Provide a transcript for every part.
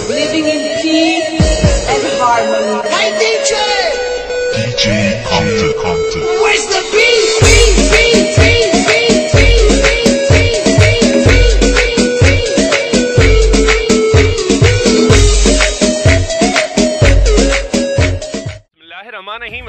Living in peace and harmony. Hey DJ! DJ Compton. Where's the beat?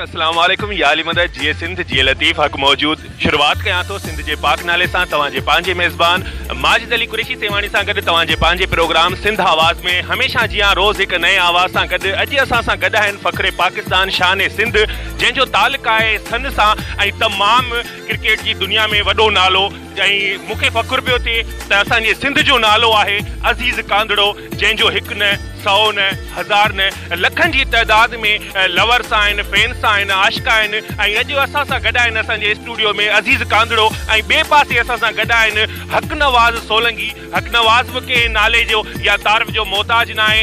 अस्सलाम वालेकुम या अली मदद जी सिंध जी लतीफ़ हक मौजूद शुरुआत कयां तो सिंध जे पाक नाले सां तवांजे पांजे मेज़बान माजिद अली कुरैशी सेवाणी सां गॾु तवांजे पांजे प्रोग्राम सिंध आवाज़ में हमेशा जियां रोज़ एक नए आवाज़ सां गॾु अॼु असां सां गॾु आहिनि फ़ख्रे पाकिस्तान शान सिंध जंहिंजो ताल्लुक़ आहे सन सां ऐं तमामु क्रिकेट जी दुनिया में वॾो नालो ऐं मूंखे फ़ख्रु पियो थिए त असांजे सिंध जो नालो आहे अज़ीज़ कांदड़ो जंहिंजो हिकु न 100 न 1000 न लखनि जी तइदाद में लवर्स आहिनि फैंस आहिनि आशिक़ आहिनि ऐं अॼु असां सां गॾु आहिनि असांजे स्टूडियो में अज़ीज़ कांदड़ो ऐं ॿिए पासे असां सां गॾु आहिनि हक़ नवाज़ सोलंगी हक़ नवाज़ बि कंहिं नाले जो या तारीफ़ जो मोहताज न आहे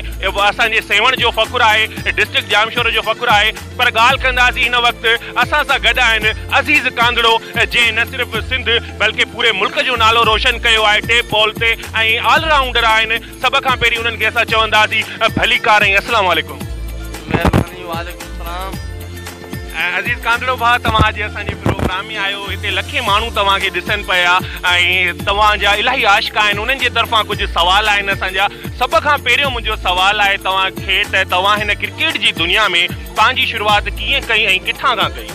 असांजे सेवण जो फ़ख्रु आहे डिस्ट्रिक्ट जामशोर जो फ़ख्रु आहे पर ॻाल्हि कंदासीं हिन वक़्तु असां सां गॾु आहिनि अज़ीज़ कांदड़ो जंहिं न सिर्फ़ु सिंध बल्कि पूरे मुल्क जो नालो रोशन कयो आहे टेप बॉल ते ऐं ऑलराउंडर आहिनि सभ खां पहिरीं उन्हनि खे असां चवंदासीं भली कार ऐं अस्सलाम वालेकुम। महिरबानी वालेकुम सलाम। अज़ीज़ कांदड़ो भाउ तव्हां अॼु असांजे प्रोग्राम में आयो हिते लखे माण्हू तव्हांखे ॾिसनि पिया ऐं तव्हांजा इलाही आशिक़ आहिनि उन्हनि जे तरफ़ां कुझु सवाल आहिनि असांजा सभ खां पहिरियों मुंहिंजो सवाल आहे तव्हांखे त तव्हां हिन क्रिकेट जी दुनिया में पंहिंजी शुरूआत कीअं कई ऐं किथां खां कई?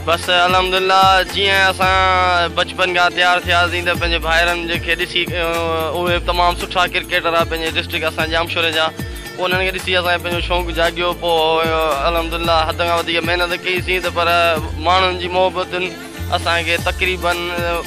बसि अल्हम्दुलिल्लाह जीअं असां बचपन खां तयारु थियासीं त पंहिंजे भाइरनि जेके ॾिसी उहे तमामु सुठा क्रिकेटर आहे पंहिंजे डिस्ट्रिक्ट असां जामशोर जा पोइ उन्हनि खे ॾिसी असांजो पंहिंजो शौक़ु जाॻियो पोइ अल्हम्दुलिल्लाह हद खां वधीक महिनत कईसीं त पर माण्हुनि जी मोहबतुनि असांखे तक़रीबन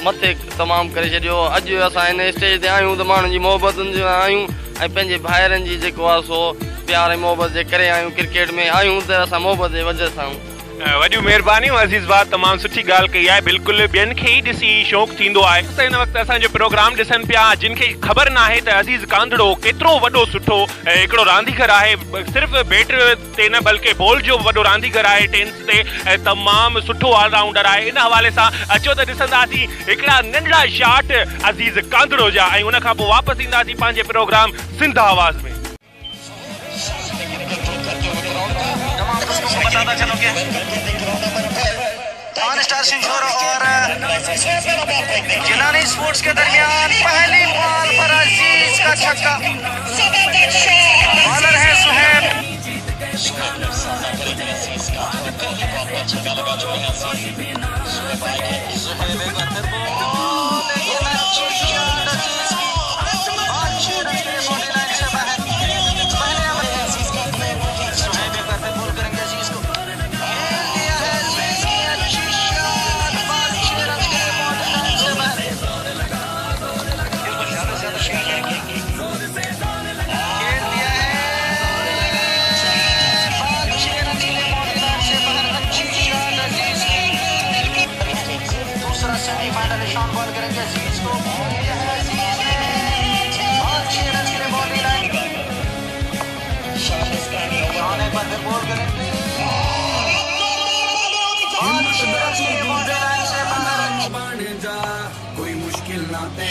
मथे तमामु करे छॾियो अॼु असां हिन स्टेज ते आहियूं त माण्हुनि जी मोहबतुनि जो आहियूं ऐं पंहिंजे भाइरनि जी जेको आहे सो प्यार ऐं मोहबत जे करे आहियूं क्रिकेट में आहियूं त असां मोहबत जे वजह सां आहियूं। वॾियूं महिरबानियूं अज़ीज़ भाउ तमामु सुठी ॻाल्हि कई आहे बिल्कुलु ॿियनि खे ई ॾिसी शौक़ु थींदो आहे त हिन वक़्तु असांजो प्रोग्राम ॾिसनि पिया जिन खे ख़बर न आहे त अज़ीज़ कांदड़ो केतिरो वॾो सुठो हिकिड़ो रांदीगर आहे सिर्फ़ु बैट ते न बल्कि बॉल जो वॾो रांदीगर आहे टेनिस ते ऐं तमामु सुठो ऑलराउंडर आहे इन हवाले सां अचो त ॾिसंदासीं हिकिड़ा नंढड़ा शॉट अज़ीज़ कांदड़ो जा ऐं उन खां पोइ वापसि ईंदासीं पंहिंजे प्रोग्राम सिंध आवाज़ में। बताता चलोगे ऑन स्टार सिंशोर और जिलानी स्पोर्ट्स के दरमियान पहली बॉल पर अजीज का छक्का बॉलर है सुहेब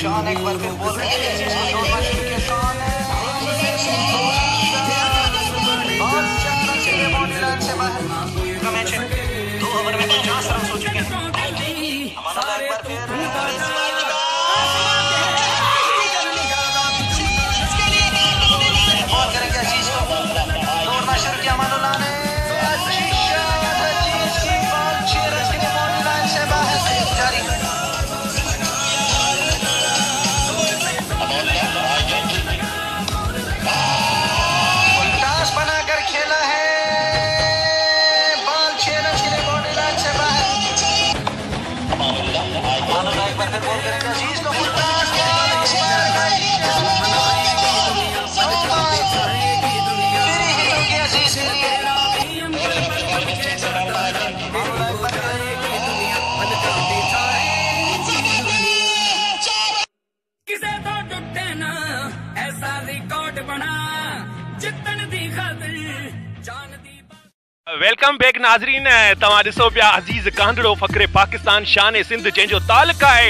शान एक बार फिर बोल रहे हैं दो ओवर में 50 रन हो चुके हैं हमारा एक बार फिर करेंगे अजीज को दौड़ना शुरू किया मानुल्लाह ने बना जितन दी खातिर जान दी। वेलकम बैक नाज़रीन, तव्हां ॾिसो पिया अज़ीज़ कांदड़ो फ़ख़्रे पाकिस्तान शान सिंध जंहिंजो तालुक़ आहे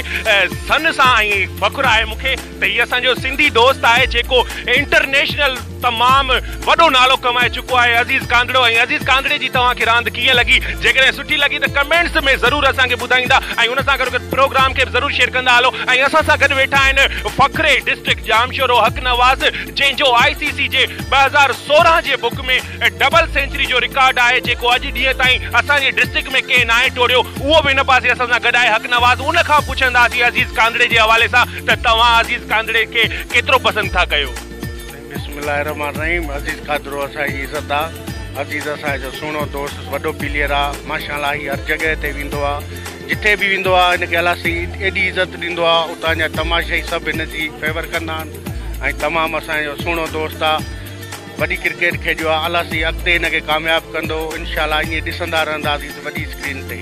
सन सां ऐं फ़ख़्रु आहे मूंखे त हीअ असांजो सिंधी दोस्त आहे जेको इंटरनेशनल तमामु वॾो नालो कमाए चुको आहे। अज़ीज़ कांदड़ो ऐं अज़ीज़ कांदड़े जी तव्हांखे रांदि कीअं लॻी? जेकॾहिं सुठी लॻी त कमेंट्स में ज़रूरु असांखे ॿुधाईंदा ऐं हुन सां गॾु प्रोग्राम खे ज़रूरु शेयर कंदा हलो। ऐं असां सां गॾु वेठा आहिनि फ़ख़्रे डिस्ट्रिक्ट जामशोरो हक़ नवाज़, जंहिंजो ICC जे 2016 जे बुक में डबल सेंचुरी जो रिकॉर्ड आहे, जेको अॼु ॾींहं ताईं असांजे डिस्ट्रिक्ट में कंहिं नाहे टोड़ियो। उहो बि हिन पासे असां सां गॾु आहे हक़ नवाज़। उन खां पुछंदासीं अज़ीज़ कांदड़े जे हवाले सां त तव्हां अज़ीज़ कांदड़े खे केतिरो पसंदि था कयो? बिस्मिल्लाहिर्रहमानिर्रहीम। अज़ीज़ कादरो असांजी इज़त आहे। अज़ीज़ असांजो सुहिणो दोस्त, वॾो प्लेयर आहे माशाअल्लाह। ही हर जॻह ते वेंदो आहे, जिथे बि वेंदो आहे हिनखे अलासी एॾी इज़त ॾींदो आहे। उतां जा तमाशा ई सभु हिन जी फेवर कंदा आहिनि ऐं तमामु असांजो सुहिणो दोस्त आहे। वॾी क्रिकेट खेॾियो आहे, अलासी अॻिते हिनखे कामयाबु कंदो इनशाअल्लाह। ईअं ॾिसंदा रहंदासीं वॾी स्क्रीन ते।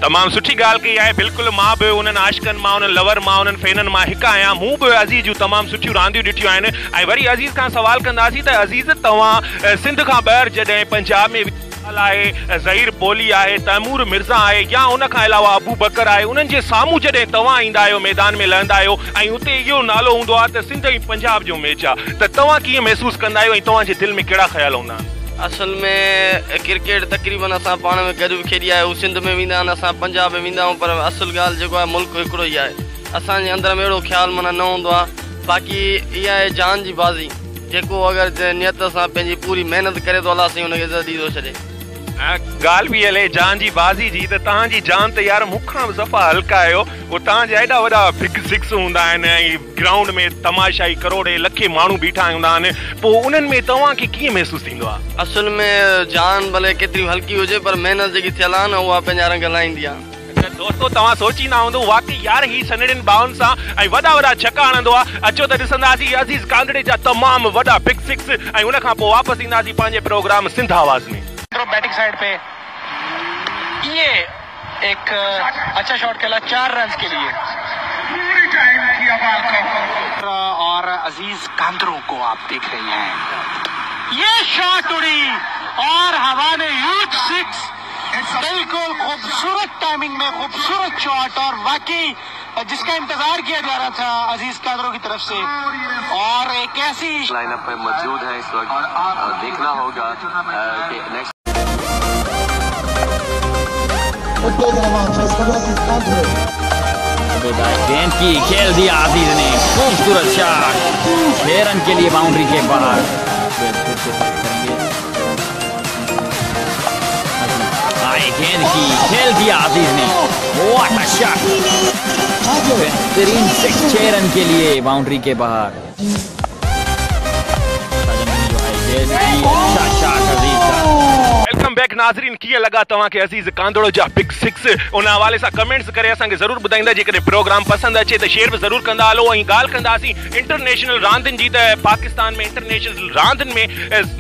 तमामु सुठी ॻाल्हि कई आहे। बिल्कुलु मां बि उन्हनि आशिकनि मां, उन्हनि लवर मां, उन्हनि फैननि मां हिकु आहियां। मूं बि अज़ीज़ जूं तमामु सुठियूं रांदियूं ॾिठियूं आहिनि। ऐं वरी अज़ीज़ खां सवाल कंदासीं त अज़ीज़ तव्हां सिंध खां ॿाहिरि जॾहिं पंजाब में आहे, ज़हीर बोली आहे, तैमूर मिर्ज़ा आहे, या उन खां अलावा अबू बकर आहे, उन्हनि जे साम्हूं जॾहिं तव्हां ईंदा आहियो, मैदान में लहंदा आहियो ऐं उते इहो नालो हूंदो आहे त सिंध ऐं पंजाब जो मैच आहे, त तव्हां कीअं महसूसु कंदा आहियो ऐं तव्हांजे दिलि में कहिड़ा ख़्याल हूंदा आहिनि? असल में क्रिकेट तक़रीबन असां पाण में गॾु बि खेॾी आहे। हू सिंध में वेंदा आहिनि, असां पंजाब में वेंदा आहियूं, पर असुल ॻाल्हि जेको आहे मुल्क हिकिड़ो ई आहे। असांजे अंदरि में अहिड़ो ख़्यालु माना न हूंदो आहे। बाक़ी इहा आहे जान जी बाज़ी, जेको अगरि नियत सां पंहिंजी पूरी महिनत करे थो अलाह साईं हुनखे इज़त ॾी थो छॾे। ॻाल्हि बि हले जान जी बाज़ी जी, त तव्हांजी जान त यार मूंखां बि सफ़ा हल्का आहियो। उहो तव्हांजा एॾा वॾा बिग सिक्स हूंदा आहिनि ऐं ग्राउंड में तमाशाई करोड़े लखे माण्हू बीठा हूंदा आहिनि, पोइ उन्हनि में तव्हांखे कीअं महसूसु थींदो आहे? असल में जान भले केतिरी हल्की हुजे, पर महिनत जेकी थियल आहे न उहा पंहिंजा रंग लाहींदी आहे। दोस्तो तव्हां सोचींदा हूंदो वाकई यार ही सनड़ियुनि ॿाहुनि सां ऐं वॾा वॾा छका हणंदो आहे। अचो त ॾिसंदासीं अज़ीज़ कांदड़े जा तमामु वॾा बिग सिक्स ऐं उन खां पोइ वापसि ईंदासीं पंहिंजे प्रोग्राम सिंध आवाज़ में। बैटिंग साइड पे ये एक अच्छा शॉट खेला 4 रन के लिए। और अजीज कांदड़ो को आप देख रहे हैं, ये शॉट उड़ी और हवा में ह्यूज सिक्स। बिल्कुल खूबसूरत टाइमिंग में खूबसूरत शॉट, और वाकई जिसका इंतजार किया जा रहा था अजीज कादरो की तरफ से। और एक ऐसी लाइनअप पे मौजूद है इस वक्त, देखना होगा कि नेक्स्ट गेंद की खेल दिया अजीज ने, खूबसूरत शॉट 6 रन के लिए बाउंड्री के बाहर। गेंद की खेल दिया अजीज ने, व्हाट अ शॉट, बेहतरीन 6 रन के लिए बाउंड्री के बाहर। वेलकम बैक नाज़रीन, कीअं लॻा तव्हांखे अज़ीज़ कांदड़ो जा बिग सिक्स? उन हवाले सां कमेंट्स करे असांखे ज़रूरु ॿुधाईंदा। जेकॾहिं प्रोग्राम पसंदि अचे त शेयर बि ज़रूरु कंदा हलो। ऐं ॻाल्हि कंदासीं इंटरनेशनल रांदियुनि जी, त पाकिस्तान में इंटरनेशनल रांदियुनि में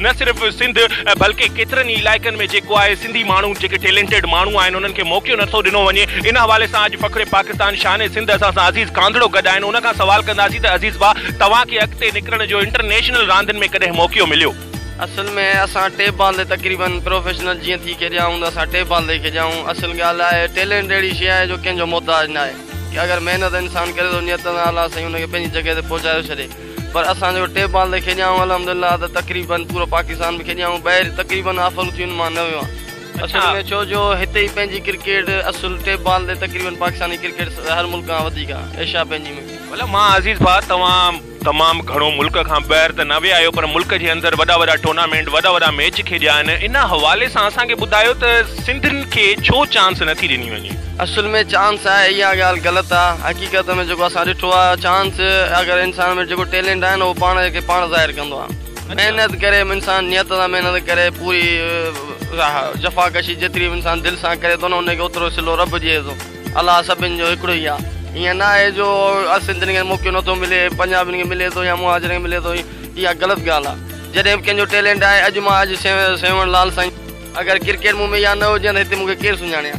न सिर्फ़ु सिंध बल्कि केतिरनि ई इलाइक़नि में जेको आहे सिंधी माण्हू, जेके टैलेंटेड माण्हू आहिनि, उन्हनि खे मौक़ो नथो ॾिनो वञे। इन हवाले सां अॼु फ़ख़्रे पाकिस्तान शान सिंध असां सां अज़ीज़ कांदड़ो गॾु आहिनि। उन खां सवाल कंदासीं त अज़ीज़ भाउ, तव्हांखे अॻिते निकिरण जो इंटरनेशनल रांदियुनि में कॾहिं मौक़ो मिलियो? असल में असां टे बॉल ते तक़रीबन प्रोफेशनल जीअं थी खेॾिया हूं, असां टे बॉल ते खेॾिया हूं। असल ॻाल्हि आहे टैलेंट अहिड़ी शइ आहे जो कंहिंजो मोहताज न आहे, कि अगरि महिनत इंसान करे थो नियत सां अलाह साईं हुनखे पंहिंजी जॻह ते पहुचाए छॾे। पर असां जो टे बॉल ते खेॾिया हूं अल्हम्दुलिल्लाह, त तक़रीबन पूरो पाकिस्तान में खेॾिया हूं। ॿाहिरि तक़रीबन ऑफर थियूं मां न वियो आहियां असल में, छो जो हिते ई पंहिंजी क्रिकेट असुल टे बॉल ते तक़रीबन पाकिस्तानी क्रिकेट हर मुल्क खां वधीक आहे एशिया पंहिंजी में। मतिलबु मां अज़ीज़ भाउ, तव्हां तमामु घणो मुल्क खां ॿाहिरि त न विया आहियो, पर मुल्क जे अंदरि वॾा वॾा टूर्नामेंट, वॾा वॾा मैच खेॾिया आहिनि। इन हवाले सां असांखे ॿुधायो त सिंधियुनि खे छो चांस नथी ॾिनी वञे? असल में चांस आहे, इहा ॻाल्हि ग़लति आहे। हक़ीक़त में जेको असां ॾिठो आहे, चांस अगरि इंसान में जेको टैलेंट आहे न उहो पाण खे पाण ज़ाहिर कंदो आहे। महिनत करे इंसान नियत सां महिनत करे, पूरी जफ़ाकशी जेतिरी इंसान दिलि सां करे थो न, उनखे ओतिरो सिलो रब ॾिए थो। अलाह सभिनि जो हिकिड़ो ई आहे। ईअं न आहे जो सिंधियुनि खे मौक़ो नथो मिले, पंजाबियुनि खे मिले थो या मुहाजिरनि खे मिले थो, इहा ग़लति ॻाल्हि आहे। जॾहिं बि कंहिंजो टैलेंट आहे, अॼु मां सेवण लाल साईं, अगरि क्रिकेट मूं में या न हुजे त हिते मूंखे केरु सुञाणे?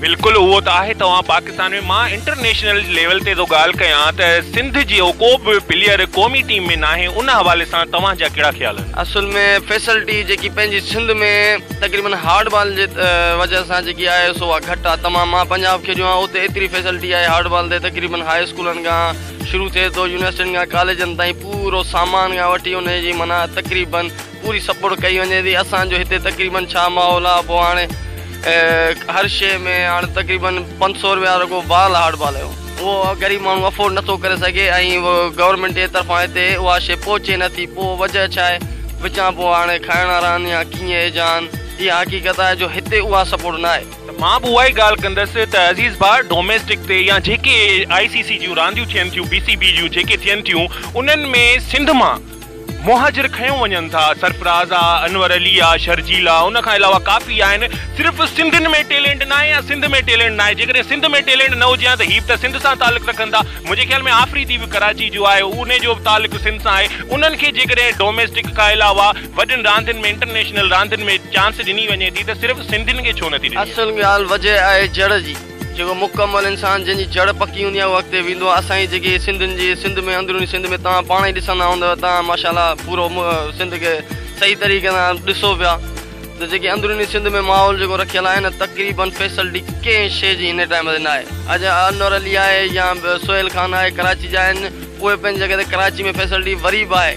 बिल्कुलु उहो त आहे तव्हां पाकिस्तान में मां इंटरनेशनल लेवल ते थो ॻाल्हि कयां त सिंध जो को बि प्लेयर क़ौमी टीम में न आहे उन हवाले सां तव्हांजा कहिड़ा ख़्याल आहिनि? असल में फैसिलिटी जेकी पंहिंजी सिंध में तक़रीबन हार्ड बॉल जे वजह सां जेकी आहे सो उहा घटि आहे तमामु। मां पंजाब खेॾियो आहे उते एतिरी फैसिलिटी आहे हार्ड बॉल ते तक़रीबन हाई स्कूलनि खां शुरू थिए थो यूनिवर्सिटियुनि खां कॉलेजनि ताईं पूरो सामान खां वठी उनजी माना तक़रीबन पूरी सपोर्ट कई वञे थी। असांजो हिते तक़रीबन छा माहौल आहे पोइ हाणे हर शइ में हाणे तक़रीबन 500 रुपया रुगो बॉल हार्ड बॉल जो उहो ग़रीब माण्हू अफोर्ड नथो करे सघे ऐं गवर्नमेंट जे तरफ़ां हिते उहा शइ पहुचे नथी। पोइ वजह छा आहे विचां पोइ हाणे खाइण वारा आहिनि या कीअं एजान इहा हक़ीक़त आहे जो हिते उहा सपोर्ट न आहे। मां बि उहा ई ॻाल्हि कंदसि त अज़ीज़ भाउ डोमेस्टिक ते या जेके ICC जूं रांदियूं थियनि थियूं BCB जूं जेके थियनि थियूं उन्हनि में सिंध मां मुहाजिर खयूं वञनि था। सरफराज़ आहे, अनवर अली आहे, शर्जील आहे, उन खां अलावा काफ़ी आहिनि। सिर्फ़ु सिंधियुनि में टैलेंट न आहे या सिंध में टैलेंट न आहे। जेकॾहिं सिंध में टैलेंट न हुजे हा त हीअ त सिंध सां तालुक़ु रखनि था। मुंहिंजे ख़्याल में आफ़रीदी बि कराची जो आहे उन जो तालुक़ु सिंध सां आहे। उन्हनि खे जेकॾहिं डोमेस्टिक खां अलावा वॾियुनि रांदियुनि में इंटरनेशनल रांदियुनि में चांस ॾिनी वञे थी त सिर्फ़ु सिंधियुनि खे छो नथी ॾिनी? असल ॻाल्हि वजह आहे जड़ जी। जेको मुकमल इंसान जंहिंजी जड़ पकी हूंदी आहे उहो अॻिते वेंदो आहे। असांजी जेकी सिंधियुनि जी सिंध में अंदरूनी सिंध में तव्हां पाण ई ॾिसंदा हूंदव तव्हां माशाल्लाह पूरो सिंध खे सही तरीक़े सां ॾिसो पिया त जेके अंदरूनी सिंध में माहौल जेको रखियलु आहे न तक़रीबन फैसिलिटी कंहिं शइ जी हिन टाइम ते न आहे। अॼु अनवर अली आहे या सोहेल खान आहे कराची जा आहिनि उहे पंहिंजी जॻह ते कराची में फैसिलिटी वरी बि आहे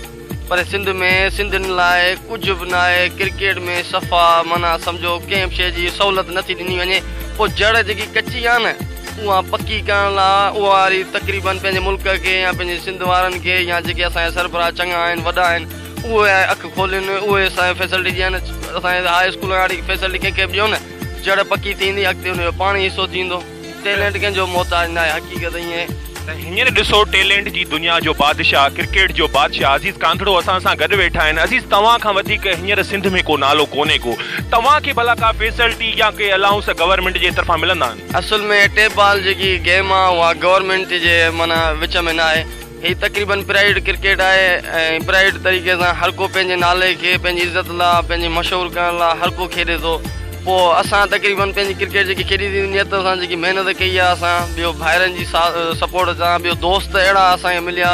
पर सिंध में सिंधियुनि लाइ कुझु बि न आहे। क्रिकेट में सफ़ा माना सम्झो कंहिं शइ जी सहूलियत नथी ॾिनी वञे। पोइ जड़ जेकी कची आहे न उहा पकी करण लाइ उहा वरी तक़रीबन पंहिंजे मुल्क खे या पंहिंजे सिंध वारनि खे या जेके असांजा सरबराह चङा आहिनि वॾा आहिनि उहे अखि खोलिनि उहे असांखे फैसिलिटी ॾियनि। असांजे हाई स्कूल वारी फैसिलिटी कंहिंखे बि ॾियो न जड़ पकी थींदी अॻिते हुनजो पाण ई हिसो थींदो। टैलेंट कंहिंजो मोहताज न आहे हक़ीक़त ईअं। हींअर ॾिसो टैलेंट जी दुनिया जो बादशाह क्रिकेट जो बादशाह अज़ीज़ कांधड़ो असां सां गॾु वेठा आहिनि। अज़ीज़ तव्हां खां वधीक हींअर सिंध में को नालो कोन्हे को तव्हांखे भला का फैसिलिटी या के अलाउंस गवर्नमेंट जे तरफ़ां मिलंदा आहिनि? असल में टेप बॉल जेकी गेम आहे उहा गवर्नमेंट जे माना विच में न आहे। हीअ तक़रीबन प्राइवेट क्रिकेट आहे ऐं प्राइवेट तरीक़े सां हर को पंहिंजे नाले खे पंहिंजी इज़त लाइ पंहिंजी मशहूरु करण लाइ हर को खेॾे थो। पोइ असां तक़रीबन पंहिंजी क्रिकेट जेकी खेॾी थी नियत सां जेकी महिनत कई आहे असां ॿियो भाइरनि जी सपोर्ट सां ॿियो दोस्त अहिड़ा असांखे मिलिया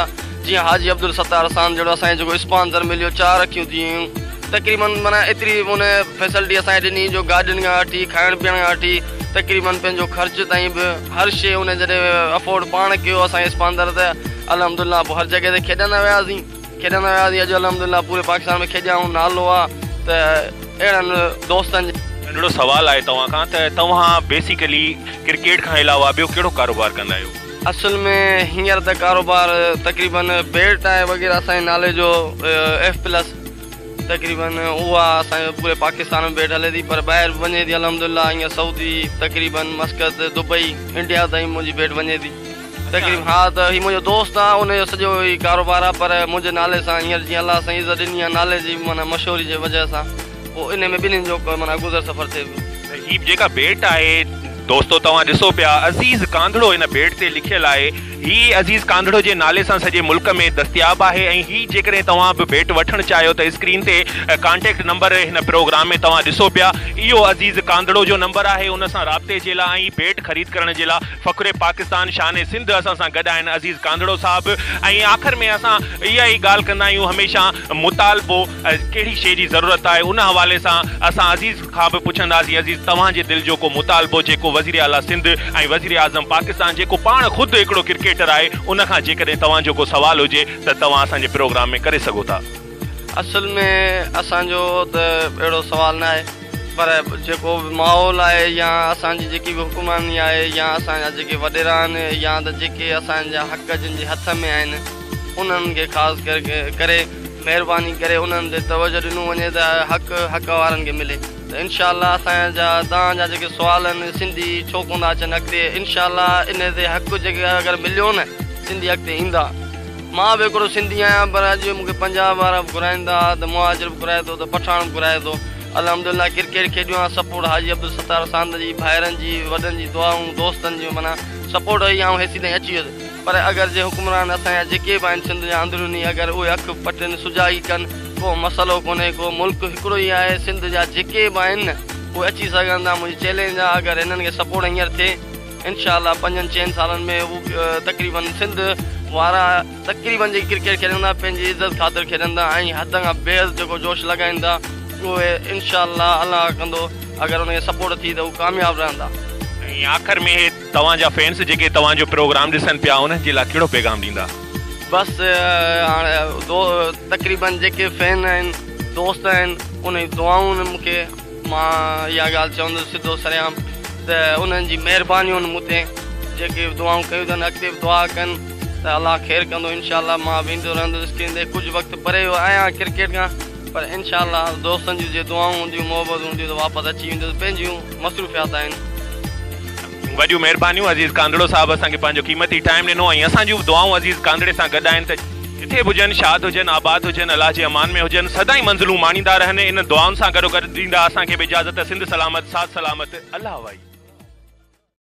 जीअं हाजी अब्दुल सत्तार सां जहिड़ो असांखे जेको स्पॉन्सर मिलियो 4 अखियूं थी वियूं तक़रीबन माना एतिरी उन फैसिलिटी असांखे ॾिनी जो गाॾियुनि खां वठी खाइण पीअण खां वठी तक़रीबन पंहिंजो ख़र्च ताईं बि हर शइ उन जॾहिं अफोर्ड पाण कयो असांजे स्पॉन्सर त अलहमदुल्ला पोइ हर जॻह ते खेॾंदा वियासीं अॼु अलहमदुल्ला पूरे पाकिस्तान में खेॾियाऊं नालो आहे त अहिड़नि दोस्तनि नंढड़ो सवाल आहे तव्हां खां त तव्हां बेसिकली क्रिकेट खां अलावा ॿियो कहिड़ो कारोबार कंदा आहियो? असल में हींअर त कारोबार तक़रीबन बेट आहे वग़ैरह असांजे नाले जो F+ तक़रीबन उहा असांजे पूरे पाकिस्तान में बेट हले थी पर ॿाहिरि वञे थी अलहमदुल्ला हीअं सऊदी तक़रीबन मस्कत दुबई इंडिया ताईं मुंहिंजी बेट वञे थी तक़रीबन। हा त हीउ मुंहिंजो दोस्त आहे उनजो सॼो ई कारोबार आहे पर मुंहिंजे नाले सां हींअर जीअं अलाह सां इज़त ॾिनी आहे नाले जी माना मशहूरी जे वजह सां पोइ इन में ॿिन्हिनि जो माना गुज़र सफ़र थिए पियो। हीअ जेका बेट आहे दोस्तो तव्हां ॾिसो पिया अज़ीज़ कांधड़ो हिन बेट ते लिखियलु आहे। हीअ अज़ीज़ कांधड़ो जे नाले सां सॼे मुल्क में दस्तियाब आहे ऐं हीअ जेकॾहिं तव्हां बि बेट वठणु चाहियो त स्क्रीन ते कॉन्टेक्ट नंबर हिन प्रोग्राम में तव्हां ॾिसो पिया इहो अज़ीज़ कांधड़ो जो नंबर आहे उन सां राब्ते जे लाइ ऐं बेट ख़रीद करण जे लाइ फ़ख़्रे पाकिस्तान शान सिंध असां सां गॾु आहिनि अज़ीज़ कांधड़ो साहिबु। ऐं आख़िर में असां इहा ई ॻाल्हि कंदा आहियूं हमेशह मुतालबो कहिड़ी शइ जी ज़रूरत आहे उन हवाले सां असां अज़ीज़ खां बि पुछंदासीं अज़ीज़ तव्हांजे दिलि जो को मुतालबो जेको वज़ीर आला सिंध ऐं वज़ीर आज़म पाकिस्तान जेको पाण ख़ुदि हिकिड़ो क्रिकेटर आहे उन खां जेकॾहिं तव्हांजो को सवाल हुजे त तव्हां असांजे प्रोग्राम में करे सघो था। असल में असांजो त अहिड़ो सवाल न आहे पर जेको बि माहौल आहे या असांजी जेकी बि हुकुमरानी आहे या असांजा जेके वॾेरा आहिनि या त जेके असांजा हक़ जिन जे हथ में आहिनि उन्हनि खे ख़ासि करे महिरबानी करे उन्हनि ते तवजो ॾिनो वञे त हक़ वारनि खे मिले त इनशाला असांजा तव्हांजा जेके सुवाल आहिनि सिंधी छो कोन था अचनि अॻिते इनशाला इन ते हक़ जेके अगरि मिलियो न सिंधी अॻिते ईंदा। मां बि हिकिड़ो सिंधी आहियां पर अॼु मूंखे पंजाब वारा बि घुराइनि था त मुहाजिर बि घुराए थो त पठान बि घुराए थो अलहमदुल्ला क्रिकेट खेॾियो आहे सपोर्ट हाजी अब्दुल सत्तार सांद जी भाइरनि जी वॾनि जी दुआऊं दोस्तनि जी माना सपोर्ट हुई ऐं हेसी ताईं अची वियुसि पर अगरि जे हुकुमरान असांजा जेके बि आहिनि सिंध जा अंदरूनी अगरि उहे अखि पटनि सुजागी कनि को मसइलो कोन्हे को मुल्क हिकिड़ो ई आहे सिंध जा जेके बि आहिनि न उहे अची सघनि था। मुंहिंजी चैलेंज आहे अगरि हिननि खे सपोर्ट हींअर थिए इंशाअल्लाह 5-6 सालनि में हू तक़रीबन सिंध वारा तक़रीबन जेके क्रिकेट खेॾंदा पंहिंजी इज़त ख़ातिर खेॾंदा ऐं हद खां बेहद जेको जोश लॻाईंदा उहे इंशाअल्लाह अलाह कंदो अगरि उनखे सपोर्ट थी त हू कामयाबु रहंदा। ऐं आख़िर में तव्हांजा फैंस जेके तव्हांजो प्रोग्राम ॾिसनि पिया उन्हनि जे लाइ कहिड़ो पैगाम ॾींदा? बसि हाणे तक़रीबन जेके फैन आहिनि दोस्त आहिनि उन जी दुआऊं आहिनि मूंखे मां इहा ॻाल्हि चवंदुसि सिधो सरियाम त उन्हनि जी महिरबानियूं आहिनि मूं ते जेके दुआऊं कयूं अथनि अॻिते बि दुआ कनि त अलाह ख़ैरु कंदो इंशाअल्लाह। मां वेंदो रहंदुसि स्क्रीन ते कुझु वक़्तु परे आहियां क्रिकेट खां पर इंशाअल्लाह दोस्तनि जूं जे दुआऊं हूंदियूं मोहबत हूंदियूं त वापसि अची वेंदुसि। पंहिंजियूं मसरूफ़ियात आहिनि। वॾियूं महिरबानियूं अज़ीज़ कांदड़ो साहब असांखे पंहिंजो क़ीमती टाइम ॾिनो ऐं असांजूं दुआऊं अज़ीज़ कांदड़े सां गॾु आहिनि त जिथे बि हुजनि शाद हुजनि आबाद हुजनि अलाह जे अमान में हुजनि सदाई मंज़िलूं माणींदा रहनि। इन दुआउनि सां गॾो गॾु ॾींदा असांखे बि इजाज़त। सिंध सलामत साथ सलामत अलाह वाई।